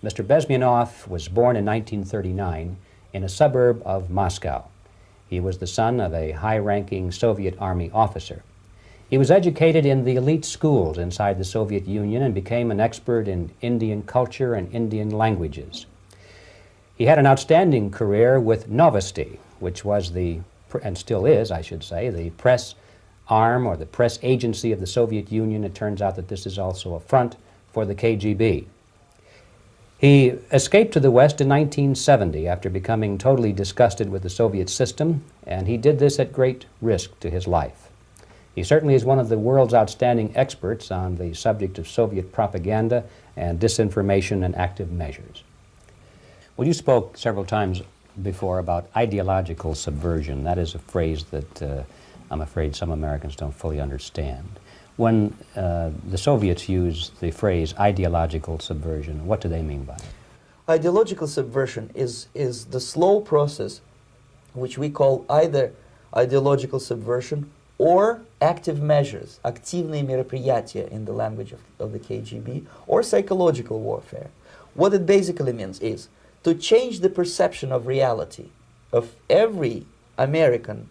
Mr. Bezmenov was born in 1939 in a suburb of Moscow. He was the son of a high-ranking Soviet Army officer. He was educated in the elite schools inside the Soviet Union and became an expert in Indian culture and Indian languages. He had an outstanding career with Novosti, which was the, and still is, I should say, the press arm or the press agency of the Soviet Union. It turns out that this is also a front for the KGB. He escaped to the West in 1970 after becoming totally disgusted with the Soviet system, and he did this at great risk to his life. He certainly is one of the world's outstanding experts on the subject of Soviet propaganda and disinformation and active measures. Well, you spoke several times before about ideological subversion. That is a phrase that I'm afraid some Americans don't fully understand. When the Soviets use the phrase ideological subversion, what do they mean by it? Ideological subversion is the slow process which we call either ideological subversion or active measures, активные мероприятия in the language of the KGB, or psychological warfare. What it basically means is to change the perception of reality of every American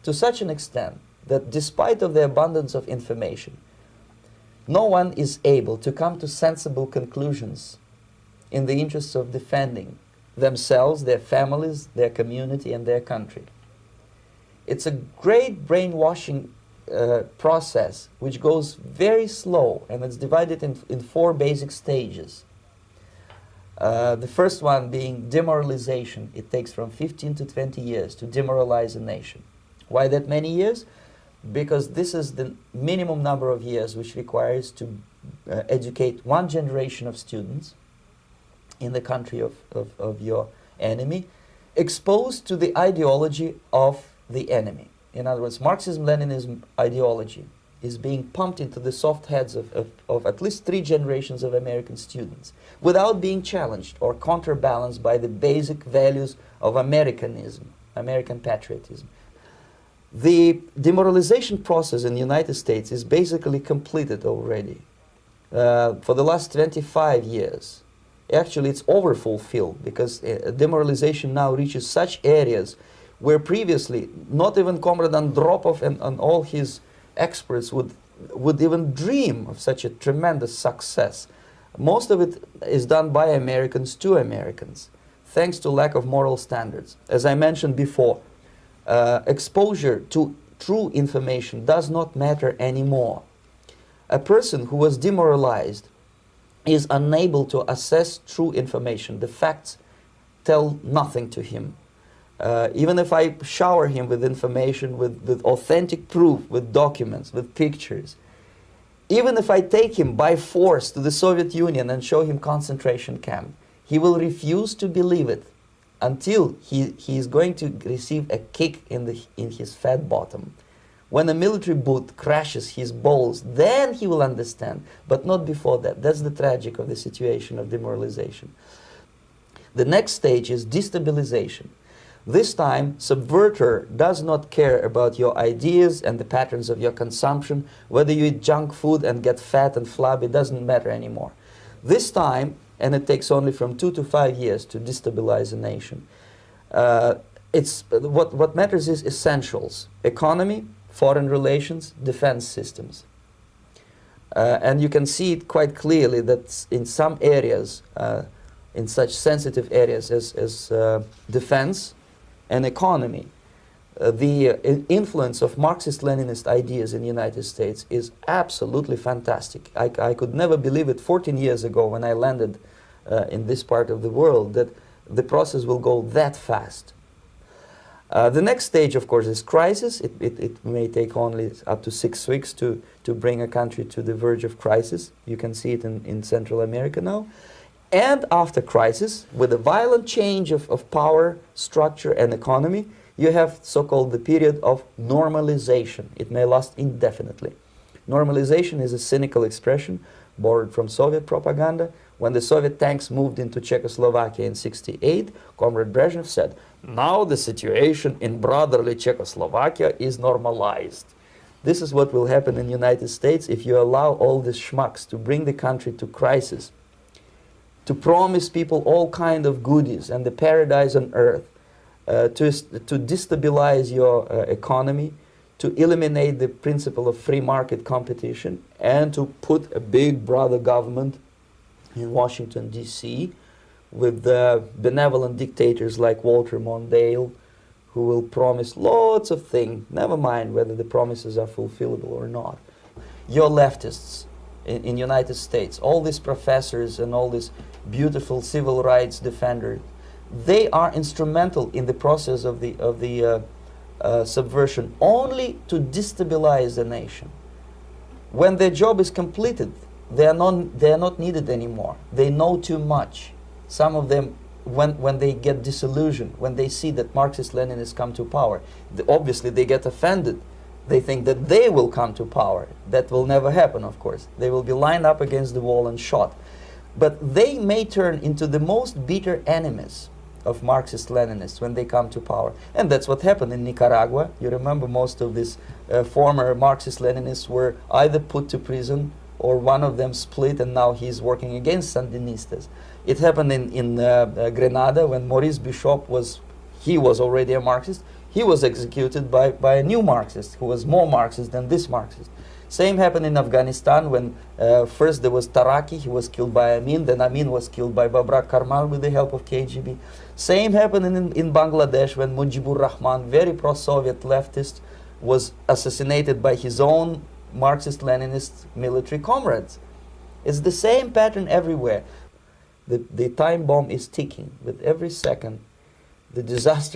to such an extent that despite of the abundance of information, no one is able to come to sensible conclusions in the interests of defending themselves, their families, their community, and their country. It's a great brainwashing process which goes very slow, and it's divided in four basic stages. The first one being demoralization. It takes from 15 to 20 years to demoralize a nation. Why that many years? Because this is the minimum number of years which requires to educate one generation of students in the country of your enemy, exposed to the ideology of the enemy. In other words, Marxism-Leninism ideology is being pumped into the soft heads of at least 3 generations of American students without being challenged or counterbalanced by the basic values of Americanism, American patriotism. The demoralization process in the United States is basically completed already. For the last 25 years, actually it's overfulfilled, because demoralization now reaches such areas where previously not even Comrade Andropov and all his experts would even dream of such a tremendous success. Most of it is done by Americans to Americans, thanks to lack of moral standards. As I mentioned before, exposure to true information does not matter anymore. A person who was demoralized is unable to assess true information. The facts tell nothing to him. Even if I shower him with information, with authentic proof, with documents, with pictures, even if I take him by force to the Soviet Union and show him concentration camp, he will refuse to believe it until he is going to receive a kick in his fat bottom. When a military boot crashes his balls, then he will understand, but not before that. That's the tragic of the situation of demoralization. The next stage is destabilization. This time, subverter does not care about your ideas and the patterns of your consumption. Whether you eat junk food and get fat and flabby, doesn't matter anymore. This time, and it takes only from 2 to 5 years to destabilize a nation, what matters is essentials: economy, foreign relations, defense systems. And you can see it quite clearly that in some areas, in such sensitive areas as defense and economy, the influence of Marxist-Leninist ideas in the United States is absolutely fantastic. I could never believe it 14 years ago when I landed in this part of the world that the process will go that fast. The next stage, of course, is crisis. It may take only up to 6 weeks to bring a country to the verge of crisis. You can see it in Central America now. And after crisis, with a violent change of power, structure, and economy, you have so-called the period of normalization. It may last indefinitely. Normalization is a cynical expression borrowed from Soviet propaganda. When the Soviet tanks moved into Czechoslovakia in '68, Comrade Brezhnev said, "Now the situation in brotherly Czechoslovakia is normalized." This is what will happen in the United States if you allow all these schmucks to bring the country to crisis. to promise people all kind of goodies and the paradise on earth, to destabilize your economy, to eliminate the principle of free market competition, and to put a big brother government in Washington, D.C., with benevolent dictators like Walter Mondale, who will promise lots of things, never mind whether the promises are fulfillable or not. Your leftists in United States, all these professors and all these beautiful civil rights defenders, they are instrumental in the process of the subversion only to destabilize the nation. When their job is completed, they are not needed anymore. They know too much. Some of them, when they get disillusioned, when they see that Marxist-Leninists come to power, obviously they get offended. They think that they will come to power. That will never happen, of course. They will be lined up against the wall and shot. But they may turn into the most bitter enemies of Marxist-Leninists when they come to power. And that's what happened in Nicaragua. You remember most of these former Marxist-Leninists were either put to prison or one of them split, and now he's working against Sandinistas. It happened in Grenada when Maurice Bishop was already a Marxist. He was executed by a new Marxist who was more Marxist than this Marxist. Same happened in Afghanistan when first there was Taraki, he was killed by Amin, then Amin was killed by Babrak Karmal with the help of KGB. Same happened in Bangladesh when Mujibur Rahman, very pro-Soviet leftist, was assassinated by his own Marxist-Leninist military comrades. It's the same pattern everywhere. The time bomb is ticking. With every second, the disaster